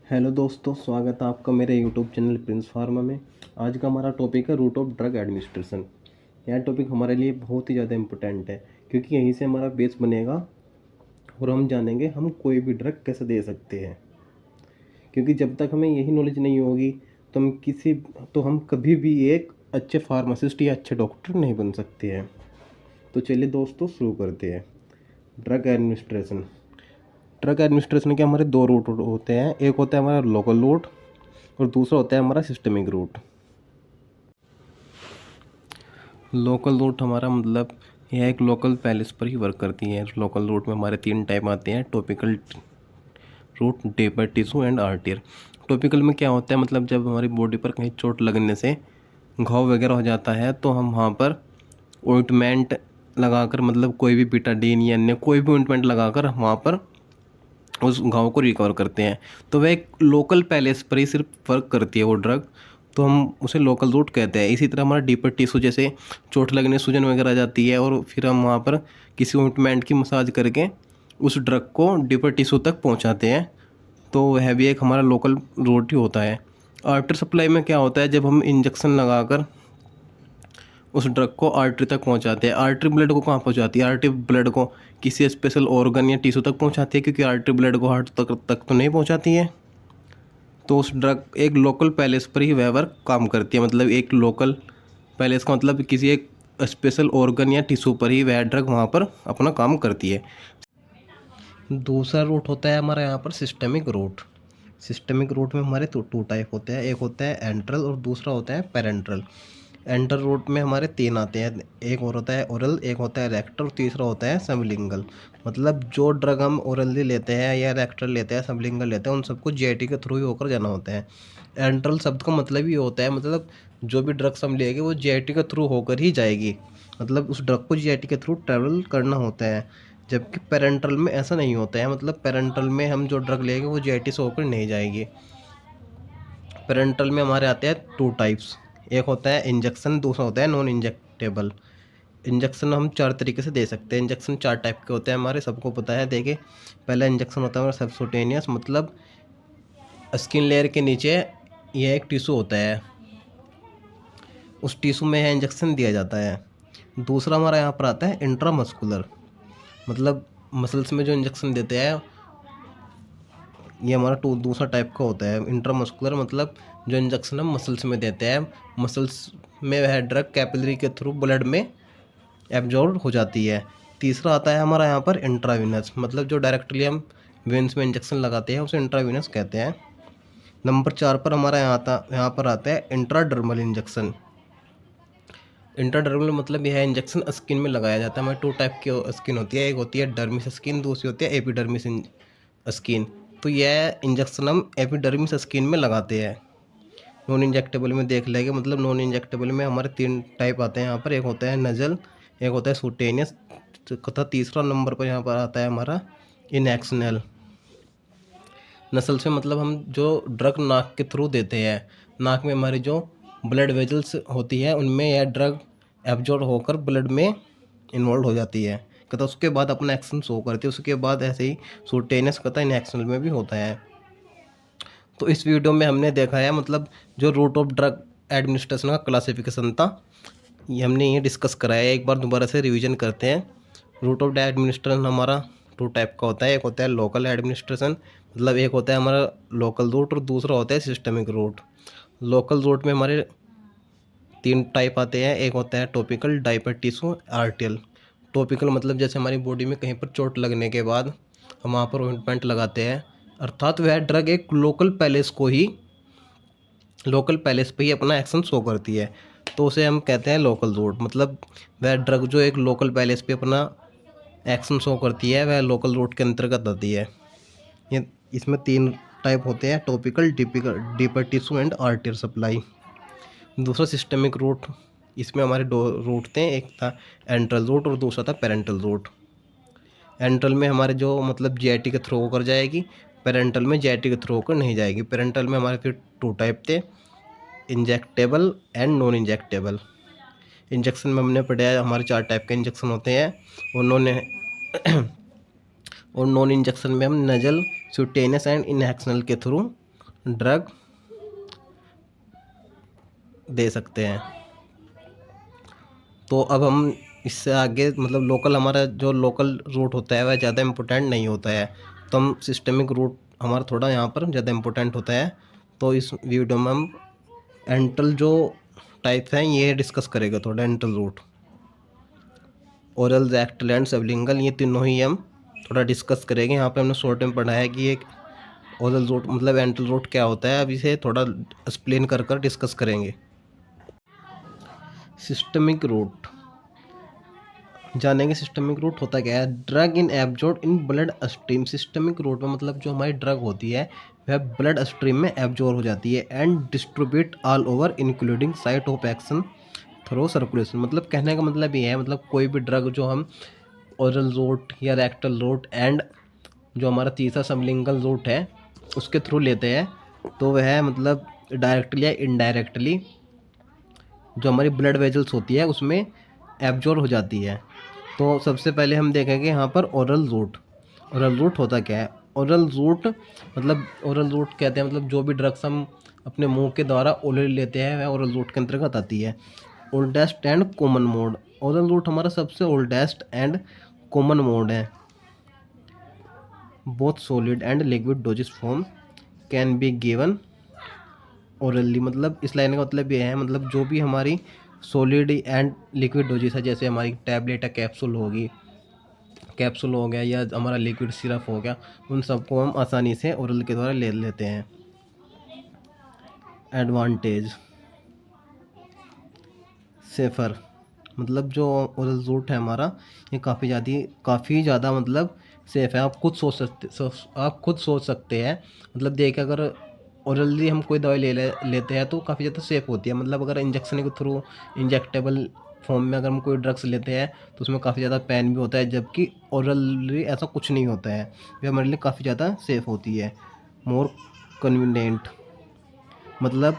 Hello दोस्तों, स्वागत है आपका मेरे यूट्यूब चैनल प्रिंस फार्मा में। आज का हमारा टॉपिक है रूट ऑफ ड्रग एडमिनिस्ट्रेशन। यह टॉपिक हमारे लिए बहुत ही ज़्यादा इम्पोर्टेंट है क्योंकि यहीं से हमारा बेस बनेगा और हम जानेंगे हम कोई भी ड्रग कैसे दे सकते हैं। क्योंकि जब तक हमें यही नॉलेज नहीं होगी तो हम कभी भी एक अच्छे फार्मासिस्ट या अच्छे डॉक्टर नहीं बन सकते हैं। तो चलिए दोस्तों शुरू करते हैं। ड्रग एडमिनिस्ट्रेशन ड्रग एडमिनिस्ट्रेशन के हमारे दो रूट होते हैं। एक होता है हमारा लोकल रूट और दूसरा होता है हमारा सिस्टमिक रूट। लोकल रूट हमारा मतलब यह एक लोकल पैलेस पर ही वर्क करती है। लोकल रूट में हमारे तीन टाइप आते हैं: topical route, deeper tissue and artery. Topical में क्या होता है, मतलब जब हमारी बॉडी पर कहीं चोट लगने से घाव वगैरह हो जाता है तो हम वहाँ पर ऑइंटमेंट लगाकर, मतलब कोई भी बिटाडीन या अन्य कोई भी ऑइंटमेंट लगाकर वहाँ पर उस घाव को रिकवर करते हैं। तो वह एक लोकल पैलेस पर ही सिर्फ वर्क करती है वो ड्रग, तो हम उसे लोकल रूट कहते हैं। इसी तरह हमारा डीपर टिश्यू, जैसे चोट लगने सूजन वगैरह आ जाती है और फिर हम वहाँ पर किसी ऑइंटमेंट की मसाज करके उस ड्रग को डीपर टिश्यू तक पहुँचाते हैं, तो वह भी एक हमारा लोकल रूट ही होता है। आर्टर सप्लाई में क्या होता है, जब हम इंजेक्शन लगाकर उस ड्रग को आर्टरी तक पहुंचाते हैं। आर्टरी ब्लड को कहाँ पहुंचाती है? आर्टरी ब्लड को किसी स्पेशल ऑर्गन या टिश्यू तक पहुंचाती है, क्योंकि आर्टरी ब्लड को हार्ट तक तो नहीं पहुंचाती है। तो उस ड्रग एक लोकल पैलेस पर ही वह वर्क काम करती है। मतलब एक लोकल पैलेस का मतलब किसी एक स्पेशल ऑर्गन या टिश्यू पर ही वह ड्रग वहाँ पर अपना काम करती है। दूसरा रूट होता है हमारा यहाँ पर सिस्टमिक रूट। सिस्टमिक रूट में हमारे टू टाइप होते हैं। एक होता है एंट्रल और दूसरा होता है पेरेंट्रल। एंटर रूट में हमारे तीन आते हैं। एक और होता है ओरल, एक होता है रेक्टल और तीसरा होता है सबलिंगल। मतलब जो ड्रग हम ओरली लेते हैं या रेक्टल लेते हैं, सबलिंगल लेते हैं, उन सबको जीआईटी के थ्रू ही होकर जाना होता है। एंट्रल शब्द का मतलब ही होता है, मतलब जो भी ड्रग्स हम लेंगे वो जीआईटी के थ्रू होकर ही जाएगी। मतलब उस ड्रग को जीआईटी के थ्रू ट्रेवल करना होता है। जबकि पेरेंट्रल में ऐसा नहीं होता है। मतलब पेरेंट्रल में हम जो ड्रग लेंगे वो जीआईटी से होकर नहीं जाएगी। पेरेंट्रल में हमारे आते हैं टू टाइप्स। एक होता है इंजेक्शन, दूसरा होता है नॉन इंजेक्टेबल। इंजेक्शन हम चार तरीके से दे सकते हैं। इंजेक्शन चार टाइप के होते हैं, हमारे सबको पता है। देखिए, पहला इंजेक्शन होता है हमारा सबक्यूटेनियस, मतलब स्किन लेयर के नीचे यह एक टिश्यू होता है, उस टिश्यू में यह इंजेक्शन दिया जाता है। दूसरा हमारा यहाँ पर आता है इंट्रामस्कुलर, मतलब मसल्स में जो इंजेक्शन देते हैं, ये हमारा दूसरा टाइप का होता है। इंट्रामस्कुलर मतलब जो इंजेक्शन हम मसल्स में देते हैं, मसल्स में वह ड्रग कैपिलरी के थ्रू ब्लड में एब्जॉर्ब हो जाती है। तीसरा आता है हमारा यहाँ पर इंट्रावीनस, मतलब जो डायरेक्टली हम वेंस में इंजेक्शन लगाते हैं उसे इंट्रावीनस कहते हैं। नंबर 4 पर हमारा यहाँ पर आता है इंट्राडर्मल इंजेक्शन। इंट्राडर्मल मतलब यह इंजेक्शन स्किन में लगाया जाता है। हमारे टू टाइप की स्किन होती है, एक होती है डर्मिस स्किन, दूसरी होती है एपिडर्मिस स्किन। तो यह इंजेक्शन हम एपिडर्मिस स्किन में लगाते हैं। नॉन इंजेक्टेबल में देख लेंगे, मतलब नॉन इंजेक्टेबल में हमारे तीन टाइप आते हैं यहाँ पर। एक होता है नजल, एक होता है सूटेनियस, तथा तीसरा नंबर पर यहाँ पर आता है हमारा इनएक्शनल। नसल से मतलब हम जो ड्रग नाक के थ्रू देते हैं, नाक में हमारी जो ब्लड वेजल्स होती है उनमें यह ड्रग एब्जॉर्ब होकर ब्लड में इन्वॉल्व हो जाती है, कथा उसके बाद अपना एक्शन शो करती है। उसके बाद ऐसे ही सूटेनियस कथा इनएक्शनल में भी होता है। तो इस वीडियो में हमने देखा है, मतलब जो रूट ऑफ ड्रग एडमिनिस्ट्रेशन का क्लासिफिकेशन था, ये हमने ये डिस्कस कराया है। एक बार दोबारा से रिवीजन करते हैं। रूट ऑफ ड्रग एडमिनिस्ट्रेशन हमारा टू टाइप का होता है। एक होता है लोकल एडमिनिस्ट्रेशन, मतलब एक होता है हमारा लोकल रूट और दूसरा होता है सिस्टमिक रूट। लोकल रूट में हमारे तीन टाइप आते हैं। एक होता है टॉपिकल, डाइपर टिश्यू, आर्टियल। टॉपिकल मतलब जैसे हमारी बॉडी में कहीं पर चोट लगने के बाद हम वहाँ पर ऑइंटमेंट लगाते हैं, अर्थात वह ड्रग एक लोकल पैलेस पे ही अपना एक्शन शो करती है, तो उसे हम कहते हैं लोकल रूट। मतलब वह ड्रग जो एक लोकल पैलेस पे अपना एक्शन शो करती है वह लोकल रूट के अंतर्गत आती है। ये इसमें तीन टाइप होते हैं: topical, deeper tissue and आर्टियल supply. दूसरा सिस्टमिक रूट, इसमें हमारे दो रूट थे, एक था एंट्रल रूट और दूसरा था पेरेंटल रूट। एंट्रल में हमारे जो मतलब जीआईटी के थ्रू होकर जाएगी, पेरेंटल में जीआईटी के थ्रू होकर नहीं जाएगी। पेरेंटल में हमारे फिर टू टाइप थे, injectable and non injectable. Injection में हमने पढ़ा है हमारे चार टाइप के इंजेक्शन होते हैं। और नॉन इंजेक्शन में हम नजल, सूटेनियस एंड इनहेक्शनल के थ्रू ड्रग दे सकते हैं। तो अब हम इससे आगे मतलब लोकल, हमारा जो लोकल रूट होता है वह ज़्यादा इम्पोर्टेंट नहीं होता है, तो हम सिस्टमिक रूट हमारा थोड़ा यहाँ पर ज़्यादा इम्पोर्टेंट होता है। तो इस वीडियो में हम एंटल जो टाइप्स हैं ये डिस्कस करेंगे थोड़ा। एंटल root, oral, rectal and sublingual, ये तीनों ही हम थोड़ा डिस्कस करेंगे। यहाँ पे हमने शॉर्ट में पढ़ा है कि एक ओरल रूट मतलब एंटल रूट क्या होता है, अब इसे थोड़ा एक्सप्लेन कर कर डिस्कस करेंगे। सिस्टमिक रूट जानेंगे। सिस्टमिक रूट होता क्या है? Drug in absorb in blood stream. Systemic route में मतलब जो हमारी ड्रग होती है वह ब्लड स्ट्रीम में एब्जॉर्ब हो जाती है and distribute all over including site of action through circulation. मतलब कहने का मतलब ये है, मतलब कोई भी ड्रग जो हम ओरल रूट या रेक्टल रूट एंड जो हमारा तीसरा सबलिंगल रूट है उसके थ्रू लेते हैं, तो वह मतलब डायरेक्टली या इनडायरेक्टली जो हमारी ब्लड वेजल्स होती है उसमें एब्जॉर्ब हो जाती है। तो सबसे पहले हम देखेंगे यहाँ पर ओरल रूट। ओरल रूट होता क्या है? ओरल रूट मतलब ओरल रूट कहते हैं मतलब जो भी ड्रग्स हम अपने मुंह के द्वारा ओरली लेते हैं वह ओरल रूट के अंतर्गत आती है। Oldest and common mode, oral route हमारा सबसे ओल्डेस्ट एंड कॉमन मोड है। Both solid and liquid dosage form can be given orally. मतलब इस लाइन का मतलब ये है, मतलब जो भी हमारी सॉलिड एंड लिक्विड डोजेस है, जैसे हमारी टैबलेट है, कैप्सूल हो गया या हमारा लिक्विड सिरप हो गया, उन सबको हम आसानी से ओरल के द्वारा ले लेते हैं। एडवांटेज, सेफ़र, मतलब जो ओरल रूट है हमारा ये काफ़ी ज़्यादा मतलब सेफ़ है। आप खुद सोच सकते हैं। मतलब देखिए, अगर ओरली हम कोई दवाई लेते हैं तो काफ़ी ज़्यादा सेफ़ होती है। मतलब अगर इंजेक्शन के थ्रू इंजेक्टेबल फॉर्म में अगर हम कोई ड्रग्स लेते हैं तो उसमें काफ़ी ज़्यादा पेन भी होता है, जबकि ओरली ऐसा कुछ नहीं होता है, ये हमारे लिए काफ़ी ज़्यादा सेफ़ होती है। मोर कन्वीनियंट, मतलब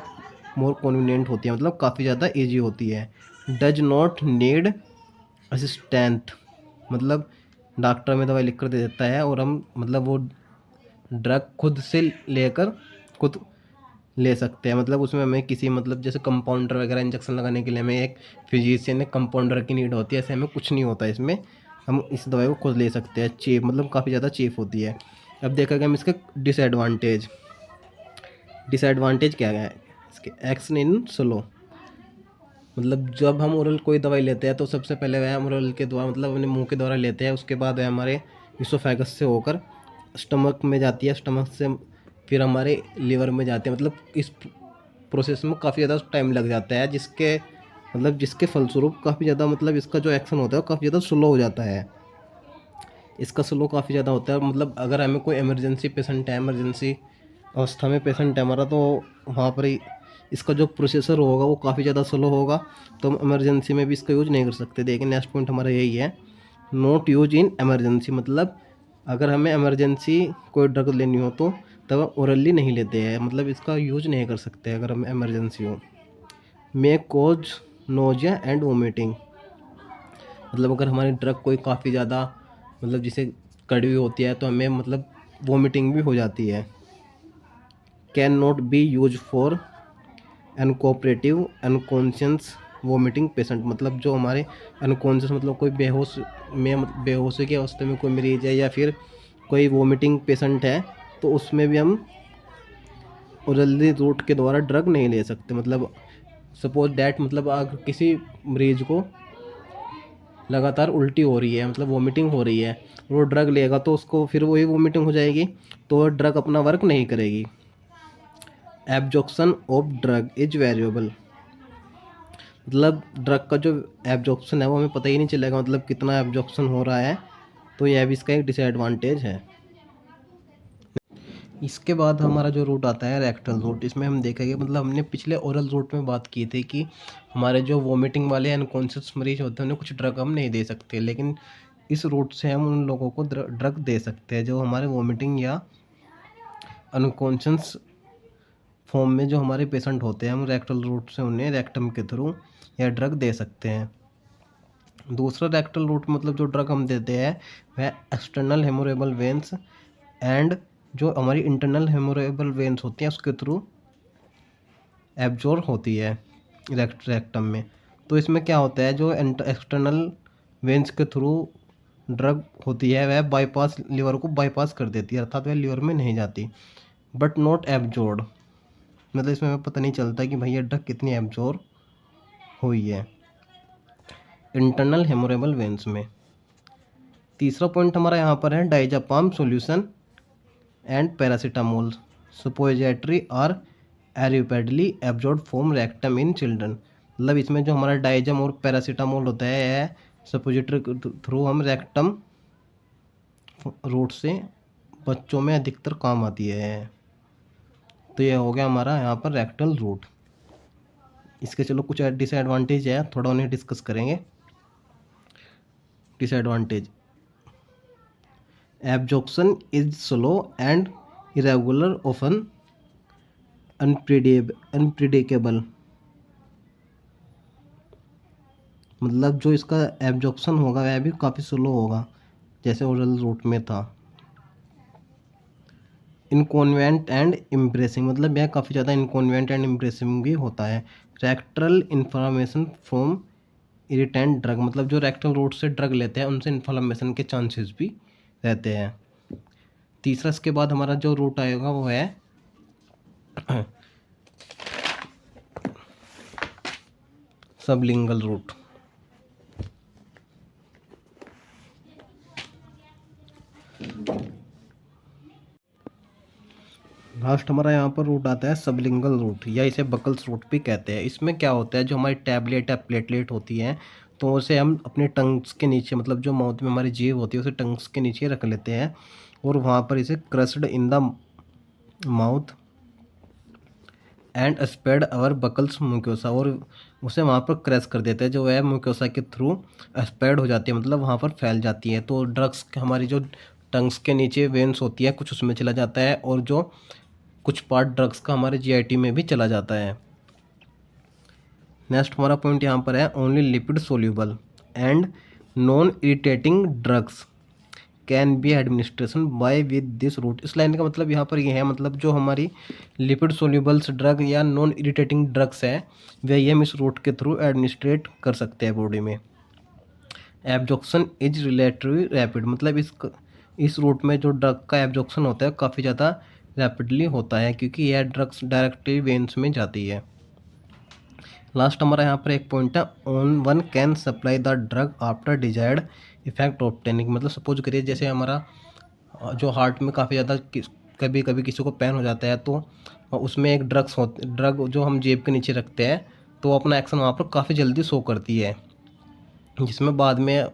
मोर कन्वीनियंट होती है, मतलब काफ़ी ज़्यादा ईजी होती है। डज नॉट नीड असिस्टेंट, मतलब डॉक्टर में दवाई लिख कर दे देता है और हम मतलब वो ड्रग खुद से लेकर खुद ले सकते हैं। मतलब उसमें हमें किसी मतलब जैसे कंपाउंडर वगैरह इंजेक्शन लगाने के लिए हमें एक फिजिशियन या कंपाउंडर की नीड होती है, ऐसे हमें कुछ नहीं होता इसमें, हम इस दवाई को खुद ले सकते हैं। चीप, मतलब काफ़ी ज़्यादा चीप होती है। अब देखा गया हम इसके डिसएडवांटेज क्या है इसके? एक्शन इन स्लो, मतलब जब हम ओरल कोई दवाई लेते हैं तो सबसे पहले वह हम ओरल के द्वारा मतलब अपने मुंह के द्वारा लेते हैं, उसके बाद वह हमारे इसोफेगस से होकर स्टमक में जाती है, स्टमक से फिर हमारे लीवर में जाती है। मतलब इस प्रोसेस में काफ़ी ज़्यादा टाइम लग जाता है, जिसके फलस्वरूप काफ़ी ज़्यादा मतलब इसका जो एक्शन होता है वो काफ़ी ज़्यादा स्लो हो जाता है। इसका स्लो काफ़ी ज़्यादा होता है। मतलब अगर हमें कोई इमरजेंसी पेशेंट है, इमरजेंसी अवस्था में पेशेंट है हमारा, तो वहाँ पर ही इसका जो प्रोसेसर होगा वो काफ़ी ज़्यादा स्लो होगा, तो हम इमरजेंसी में भी इसका यूज़ नहीं कर सकते। देखिए नेक्स्ट पॉइंट हमारा यही है, नॉट यूज इन इमरजेंसी, मतलब अगर हमें इमरजेंसी कोई ड्रग लेनी हो तो तब ओरली नहीं लेते हैं, मतलब इसका यूज नहीं कर सकते अगर हमें इमरजेंसी हो। मे कोज नोजिया एंड वोमिटिंग, मतलब अगर हमारी ड्रग कोई काफ़ी ज़्यादा मतलब जिसे कड़वी होती है तो हमें मतलब वोमिटिंग भी हो जाती है। Can not be use for uncooperative unconscious vomiting patient, मतलब जो हमारे अनकॉन्शियस मतलब कोई बेहोशी की अवस्था में कोई मरीज है या फिर कोई वोमिटिंग पेशेंट है, तो उसमें भी हम ओरली रूट के द्वारा ड्रग नहीं ले सकते। मतलब सपोज डैट, मतलब अगर किसी मरीज को लगातार उल्टी हो रही है, मतलब वोमिटिंग हो रही है, वो ड्रग लेगा तो उसको फिर वही वोमिटिंग हो जाएगी, तो ड्रग अपना वर्क नहीं करेगी। Absorption of drug is variable, मतलब ड्रग का जो एब्जॉर्प्शन है वो हमें पता ही नहीं चलेगा, मतलब कितना एब्जॉर्प्शन हो रहा है, तो यह भी इसका एक डिसएडवांटेज है। इसके बाद हमारा जो रूट आता है रेक्टल रूट, इसमें हम देखेंगे मतलब हमने पिछले ओरल रूट में बात की थी कि हमारे जो वोमिटिंग वाले अनकॉन्शियस मरीज होते हैं उन्हें कुछ ड्रग हम नहीं दे सकते, लेकिन इस रूट से हम उन लोगों को ड्रग दे सकते हैं जो हमारे वोमिटिंग या अनकॉन्शियस फॉर्म में जो हमारे पेशेंट होते हैं, हम रेक्टल रूट से उन्हें रेक्टम के थ्रू यह ड्रग दे सकते हैं। दूसरा रेक्टल रूट मतलब जो ड्रग हम देते हैं वह एक्सटर्नल हेमोरेबल वेन्स एंड जो हमारी इंटरनल हेमोरेबल वेन्स होती हैं उसके थ्रू एब्जॉर्ब होती है रेक्टम में। तो इसमें क्या होता है, जो एक्सटर्नल वेन्स के थ्रू ड्रग होती है वह बाईपास लीवर को बाईपास कर देती है, अर्थात वह लीवर में नहीं जाती। बट नॉट एब्जॉर्ब, मतलब इसमें हमें पता नहीं चलता कि भाई ये ड्रग कितनी एब्जॉर्ब हुई है इंटरनल हेमोरेबल वेन्स में। तीसरा पॉइंट हमारा यहाँ पर है diazepam solution and paracetamol suppository are rapidly absorb from rectum in children. मतलब इसमें जो हमारा डाइजम और पैरासीटामोल होता है सपोजिटरी थ्रू हम रेक्टम रूट से बच्चों में अधिकतर काम आती है। तो ये हो गया हमारा यहाँ पर रेक्टल रूट। इसके चलो कुछ डिसएडवांटेज है, थोड़ा उन्हें डिस्कस करेंगे। Disadvantage, absorption is slow and irregular often unpredictable. मतलब जो इसका एब्जॉर्प्शन होगा वह भी काफ़ी स्लो होगा जैसे ओरल रूट में था। इनकॉन्वेंट एंड इम्प्रेसिंग, मतलब यह काफ़ी ज़्यादा इनकॉन्वेंट एंड इम्प्रेसिंग भी होता है। Rectal inflammation from irritant drug, मतलब जो रेक्टल रूट से ड्रग लेते हैं उनसे इन्फ्लामेशन के चांसेस भी रहते हैं। तीसरा इसके बाद हमारा जो रूट आएगा वो है सबलिंगल रूट। लास्ट हमारा यहाँ पर रूट आता है सबलिंगल रूट, या इसे बकल्स रूट भी कहते हैं। इसमें क्या होता है, जो हमारी टैबलेट या प्लेटलेट होती है तो उसे हम अपने टंग्स के नीचे, मतलब जो माउथ में हमारी जीभ होती है उसे टंग्स के नीचे रख लेते हैं और वहाँ पर इसे crossed in the mouth and spread our buckles mucosa, और उसे वहाँ पर क्रैश कर देते हैं, जो है म्यूकोसा के थ्रू स्प्रेड हो जाती है, मतलब वहाँ पर फैल जाती है। तो ड्रग्स हमारी जो टंग्स के नीचे वेन्स होती है कुछ उसमें चला जाता है और जो कुछ पार्ट ड्रग्स का हमारे जीआईटी में भी चला जाता है। नेक्स्ट हमारा पॉइंट यहाँ पर है only lipid soluble and non irritating drugs can be administration by with this route. इस लाइन का मतलब यहाँ पर ये है, मतलब जो हमारी लिपिड सोल्यूबल्स ड्रग या नॉन इरिटेटिंग ड्रग्स है वे हम इस रूट के थ्रू एडमिनिस्ट्रेट कर सकते हैं बॉडी में। एब्जॉर्प्शन इज रिलेटिवली रैपिड, मतलब इस रूट में जो ड्रग का एब्जॉर्प्शन होता है काफ़ी ज़्यादा रैपिडली होता है क्योंकि यह ड्रग्स डायरेक्टली वेन्स में जाती है। लास्ट हमारा यहाँ पर एक पॉइंट है on one can supply the drug after desired effect obtaining. मतलब सपोज करिए जैसे हमारा जो हार्ट में काफ़ी ज़्यादा कभी कभी किसी को पेन हो जाता है तो उसमें एक ड्रग जो हम जेब के नीचे रखते हैं तो अपना एक्शन वहाँ पर काफ़ी जल्दी शो करती है, जिसमें बाद में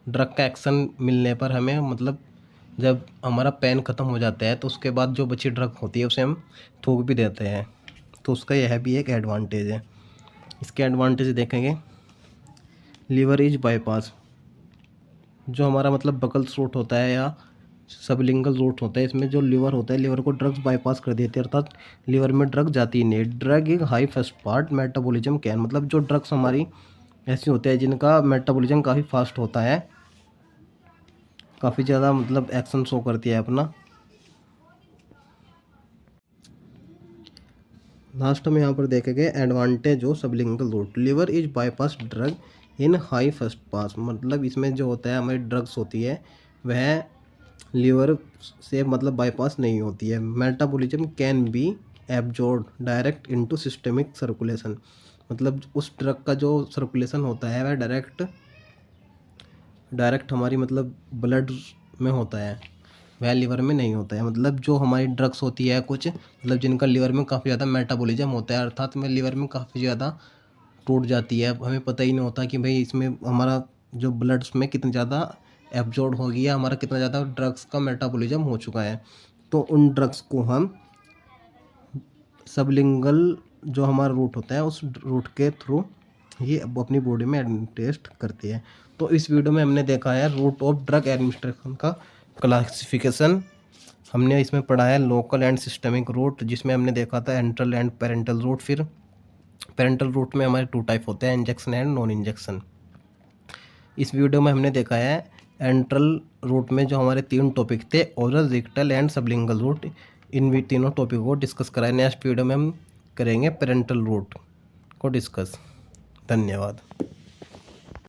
ड्रग का एक्शन मिलने पर हमें, मतलब जब हमारा पेन ख़त्म हो जाता है तो उसके बाद जो बची ड्रग होती है उसे हम थूक भी देते हैं। तो उसका यह भी एक एडवांटेज है। इसके एडवांटेज देखेंगे, लीवर इज बाईपास, जो हमारा मतलब बकल्स रूट होता है या सबलिंगल रूट होता है इसमें जो लीवर होता है लीवर को ड्रग्स बाईपास कर देते हैं, अर्थात लीवर में ड्रग जाती नहीं। ड्रग एक high first part metabolism can, मतलब जो ड्रग्स हमारी ऐसी होते हैं जिनका मेटाबॉलिज्म काफ़ी फास्ट होता है, काफ़ी ज़्यादा मतलब एक्शन शो करती है अपना। लास्ट में यहाँ पर देखेंगे advantage of sublingual route, liver is bypass drug in high first pass, मतलब इसमें जो होता है हमारी ड्रग्स होती है वह लीवर से मतलब बाईपास नहीं होती है। Metabolism can be absorb direct into systemic circulation, मतलब उस ड्रग का जो सर्कुलेशन होता है वह डायरेक्ट हमारी मतलब ब्लड में होता है, वह लीवर में नहीं होता है। मतलब जो हमारी ड्रग्स होती है कुछ, मतलब जिनका लीवर में काफ़ी ज़्यादा मेटाबॉलिज्म होता है, अर्थात में लीवर में काफ़ी ज़्यादा टूट जाती है, हमें पता ही नहीं होता कि भाई इसमें हमारा जो ब्लड्स में कितना ज़्यादा एब्जॉर्ब हो गया, हमारा कितना ज़्यादा ड्रग्स का मेटाबॉलिज्म हो चुका है। तो उन ड्रग्स को हम सबलिंगल जो हमारा रूट होता है उस रूट के थ्रू ये अपनी बॉडी में एडमिनिस्ट्रेट करती है। तो इस वीडियो में हमने देखा है रूट ऑफ ड्रग एडमिनिस्ट्रेशन का क्लासिफिकेशन। हमने इसमें पढ़ा है लोकल एंड सिस्टमिक रूट, जिसमें हमने देखा था एंट्रल एंड पेरेंटल रूट। फिर पेरेंटल रूट में हमारे 2 टाइप होते हैं, इंजेक्शन एंड नॉन इंजेक्शन। इस वीडियो में हमने देखा है एंट्रल रूट में जो हमारे 3 टॉपिक थे, oral, rectal and sublingual route, इन भी तीनों टॉपिक को डिस्कस कराए। नेक्स्ट वीडियो में हम करेंगे पेरेंटल रूट को डिस्कस। धन्यवाद।